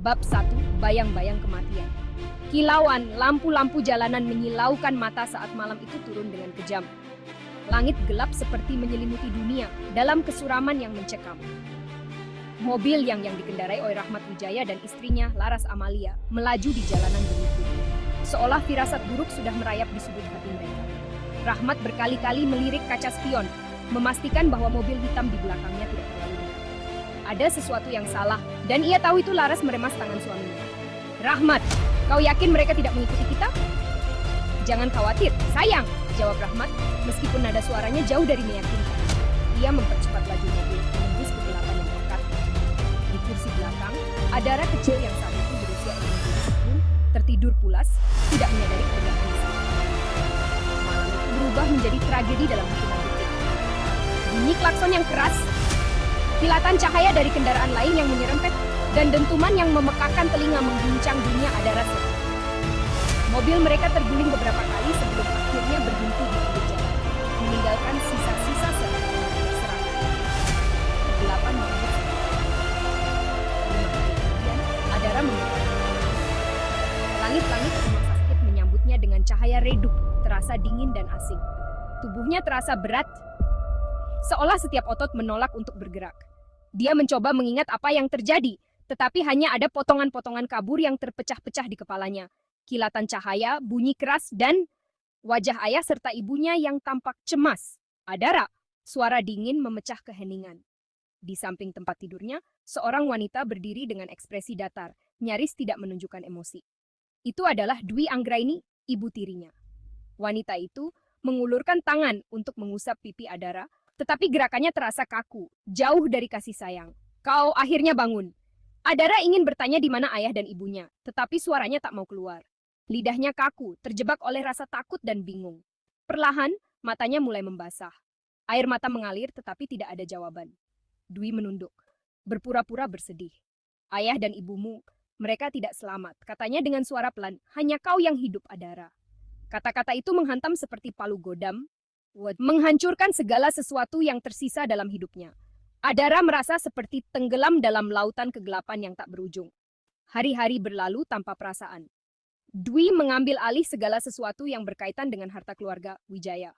Bab 1, Bayang-bayang kematian. Kilauan, lampu-lampu jalanan menyilaukan mata saat malam itu turun dengan kejam. Langit gelap seperti menyelimuti dunia dalam kesuraman yang mencekam. Mobil yang dikendarai oleh Rahmat Wijaya dan istrinya, Laras Amalia, melaju di jalanan berliku. Seolah firasat buruk sudah merayap di sudut hati mereka. Rahmat berkali-kali melirik kaca spion, memastikan bahwa mobil hitam di belakangnya tidak terlalu dekat. Ada sesuatu yang salah, dan ia tahu itu Laras meremas tangan suaminya. Rahmat, kau yakin mereka tidak mengikuti kita? Jangan khawatir, sayang, jawab Rahmat, meskipun nada suaranya jauh dari meyakinkan. Ia mempercepat laju mobil, menembus kegelapan yang pekat. Di kursi belakang, Adara kecil yang saat itu berusia 11 tahun, tertidur pulas, tidak menyadari keberadaan sang. Malam itu berubah menjadi tragedi dalam hitungan detik. Bunyi klakson yang keras, kilatan cahaya dari kendaraan lain yang menyerempet, dan dentuman yang memekakan telinga mengguncang dunia Adara. Mobil mereka terguling beberapa kali sebelum akhirnya berhenti di pinggir jalan, meninggalkan sisa-sisa serta terserah. Kegelapan menghembus. 5 hari kemudian, Adara meninggal. Langit-langit rumah sakit menyambutnya dengan cahaya redup, terasa dingin dan asing. Tubuhnya terasa berat, seolah setiap otot menolak untuk bergerak. Dia mencoba mengingat apa yang terjadi, tetapi hanya ada potongan-potongan kabur yang terpecah-pecah di kepalanya. Kilatan cahaya, bunyi keras, dan wajah ayah serta ibunya yang tampak cemas. Adara, suara dingin memecah keheningan. Di samping tempat tidurnya, seorang wanita berdiri dengan ekspresi datar, nyaris tidak menunjukkan emosi. Itu adalah Dwi Anggraini, ibu tirinya. Wanita itu mengulurkan tangan untuk mengusap pipi Adara, tetapi gerakannya terasa kaku, jauh dari kasih sayang. Kau akhirnya bangun. Adara ingin bertanya di mana ayah dan ibunya, tetapi suaranya tak mau keluar. Lidahnya kaku, terjebak oleh rasa takut dan bingung. Perlahan, matanya mulai membasah. Air mata mengalir tetapi tidak ada jawaban. Dwi menunduk, berpura-pura bersedih. Ayah dan ibumu, mereka tidak selamat, katanya dengan suara pelan, hanya kau yang hidup, Adara. Kata-kata itu menghantam seperti palu godam, menghancurkan segala sesuatu yang tersisa dalam hidupnya. Adara merasa seperti tenggelam dalam lautan kegelapan yang tak berujung. Hari-hari berlalu tanpa perasaan. Dwi mengambil alih segala sesuatu yang berkaitan dengan harta keluarga Wijaya.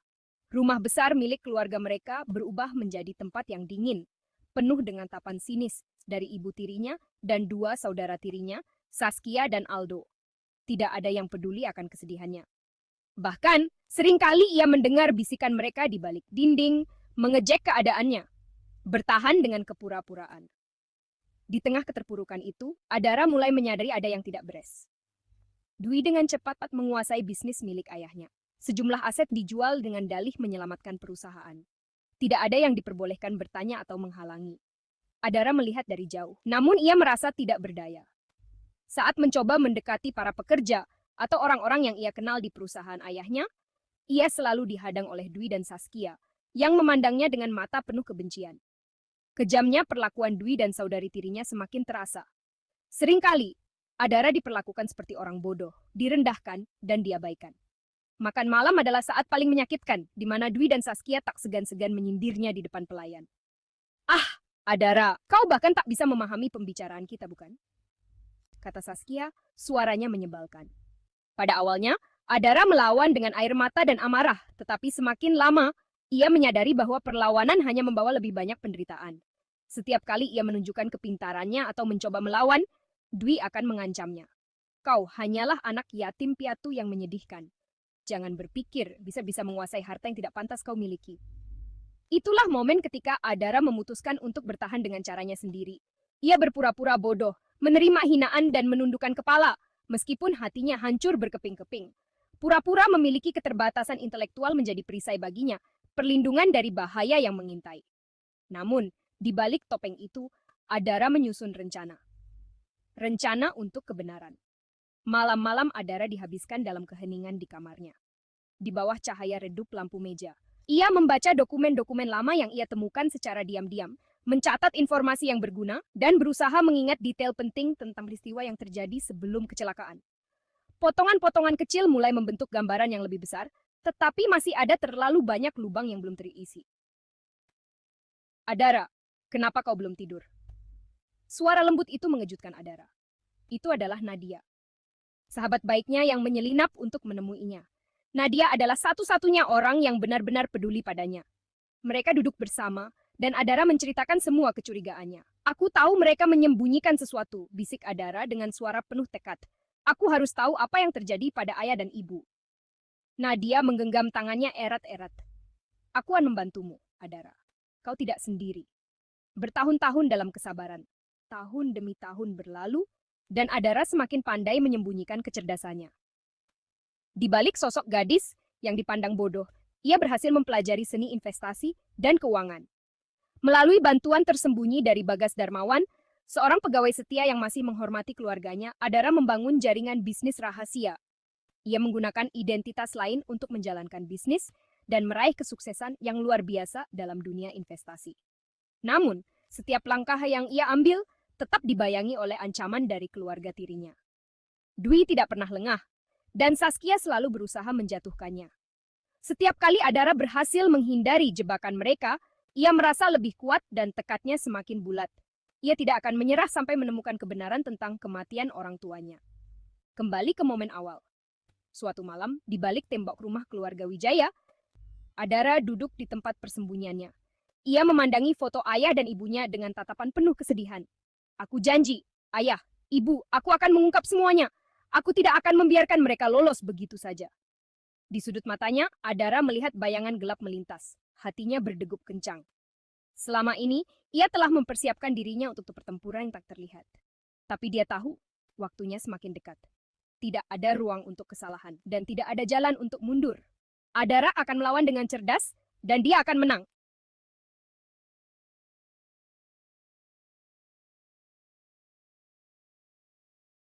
Rumah besar milik keluarga mereka berubah menjadi tempat yang dingin, penuh dengan tapan sinis dari ibu tirinya dan 2 saudara tirinya, Saskia dan Aldo. Tidak ada yang peduli akan kesedihannya. Bahkan, seringkali ia mendengar bisikan mereka di balik dinding, mengejek keadaannya, bertahan dengan kepura-puraan. Di tengah keterpurukan itu, Adara mulai menyadari ada yang tidak beres. Dwi dengan cepat menguasai bisnis milik ayahnya. Sejumlah aset dijual dengan dalih menyelamatkan perusahaan. Tidak ada yang diperbolehkan bertanya atau menghalangi. Adara melihat dari jauh, namun ia merasa tidak berdaya. Saat mencoba mendekati para pekerja atau orang-orang yang ia kenal di perusahaan ayahnya, ia selalu dihadang oleh Dwi dan Saskia, yang memandangnya dengan mata penuh kebencian. Kejamnya perlakuan Dwi dan saudari tirinya semakin terasa. Seringkali, Adara diperlakukan seperti orang bodoh, direndahkan, dan diabaikan. Makan malam adalah saat paling menyakitkan, di mana Dwi dan Saskia tak segan-segan menyindirnya di depan pelayan. Ah, Adara, kau bahkan tak bisa memahami pembicaraan kita, bukan? Kata Saskia, suaranya menyebalkan. Pada awalnya, Adara melawan dengan air mata dan amarah, tetapi semakin lama, ia menyadari bahwa perlawanan hanya membawa lebih banyak penderitaan. Setiap kali ia menunjukkan kepintarannya atau mencoba melawan, Dwi akan mengancamnya. Kau hanyalah anak yatim piatu yang menyedihkan. Jangan berpikir bisa-bisa menguasai harta yang tidak pantas kau miliki. Itulah momen ketika Adara memutuskan untuk bertahan dengan caranya sendiri. Ia berpura-pura bodoh, menerima hinaan dan menundukkan kepala, meskipun hatinya hancur berkeping-keping. Pura-pura memiliki keterbatasan intelektual menjadi perisai baginya, perlindungan dari bahaya yang mengintai. Namun, di balik topeng itu, Adara menyusun rencana. Rencana untuk kebenaran. Malam-malam Adara dihabiskan dalam keheningan di kamarnya. Di bawah cahaya redup lampu meja, ia membaca dokumen-dokumen lama yang ia temukan secara diam-diam, mencatat informasi yang berguna, dan berusaha mengingat detail penting tentang peristiwa yang terjadi sebelum kecelakaan. Potongan-potongan kecil mulai membentuk gambaran yang lebih besar, tetapi masih ada terlalu banyak lubang yang belum terisi. Adara, kenapa kau belum tidur? Suara lembut itu mengejutkan Adara. Itu adalah Nadia. Sahabat baiknya yang menyelinap untuk menemuinya. Nadia adalah satu-satunya orang yang benar-benar peduli padanya. Mereka duduk bersama, dan Adara menceritakan semua kecurigaannya. Aku tahu mereka menyembunyikan sesuatu, bisik Adara dengan suara penuh tekad. Aku harus tahu apa yang terjadi pada ayah dan ibu. Nadia menggenggam tangannya erat-erat. Aku akan membantumu, Adara. Kau tidak sendiri. Bertahun-tahun dalam kesabaran. Tahun demi tahun berlalu, dan Adara semakin pandai menyembunyikan kecerdasannya. Di balik sosok gadis yang dipandang bodoh, ia berhasil mempelajari seni investasi dan keuangan. Melalui bantuan tersembunyi dari Bagas Darmawan, seorang pegawai setia yang masih menghormati keluarganya, Adara membangun jaringan bisnis rahasia. Ia menggunakan identitas lain untuk menjalankan bisnis dan meraih kesuksesan yang luar biasa dalam dunia investasi. Namun, setiap langkah yang ia ambil tetap dibayangi oleh ancaman dari keluarga tirinya. Dwi tidak pernah lengah, dan Saskia selalu berusaha menjatuhkannya. Setiap kali Adara berhasil menghindari jebakan mereka, ia merasa lebih kuat dan tekadnya semakin bulat. Ia tidak akan menyerah sampai menemukan kebenaran tentang kematian orang tuanya. Kembali ke momen awal. Suatu malam, di balik tembok rumah keluarga Wijaya, Adara duduk di tempat persembunyiannya. Ia memandangi foto ayah dan ibunya dengan tatapan penuh kesedihan. Aku janji, ayah, ibu, aku akan mengungkap semuanya. Aku tidak akan membiarkan mereka lolos begitu saja. Di sudut matanya, Adara melihat bayangan gelap melintas. Hatinya berdegup kencang. Selama ini, ia telah mempersiapkan dirinya untuk pertempuran yang tak terlihat. Tapi dia tahu, waktunya semakin dekat. Tidak ada ruang untuk kesalahan, dan tidak ada jalan untuk mundur. Adara akan melawan dengan cerdas, dan dia akan menang.